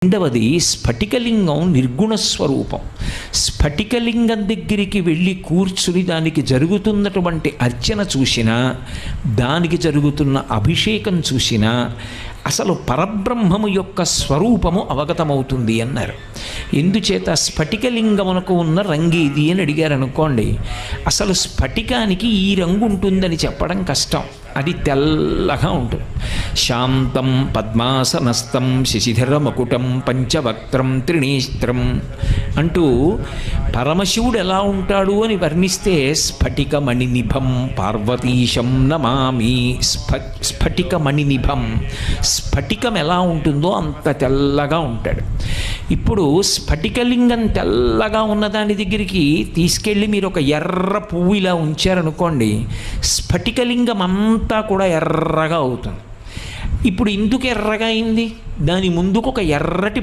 రెండవది స్ఫటికలింగం నిర్గుణ స్వరూపం. స్ఫటికలింగం దగ్గరికి వెళ్ళి కూర్చుని దానికి జరుగుతున్నటువంటి అర్చన చూసినా, దానికి జరుగుతున్న అభిషేకం చూసినా అసలు పరబ్రహ్మము యొక్క స్వరూపము అవగతమవుతుంది అన్నారు. ఎందుచేత స్ఫటికలింగమునకు ఉన్న రంగు ఇది అని అడిగారు అనుకోండి, అసలు స్ఫటికానికి ఈ రంగు ఉంటుందని చెప్పడం కష్టం. అది తెల్లగా ఉంటుంది. శాంతం పద్మాసనస్థం శశిధర మకుటం పంచవక్త్రం త్రినేత్రం అంటూ పరమశివుడు ఎలా ఉంటాడు అని వర్ణిస్తే స్ఫటికమణినిభం పార్వతీశం నమామి. స్ఫటికమణినిభం, స్ఫటికం ఎలా ఉంటుందో అంత తెల్లగా ఉంటాడు. ఇప్పుడు స్ఫటికలింగం తెల్లగా ఉన్నదాని దగ్గరికి తీసుకెళ్ళి మీరు ఒక ఎర్ర పువ్వు ఇలా ఉంచారనుకోండి, స్ఫటికలింగం అంతా కూడా ఎర్రగా అవుతుంది. ఇప్పుడు ఎందుకు ఎర్రగా అయింది? దాని ముందుకు ఒక ఎర్రటి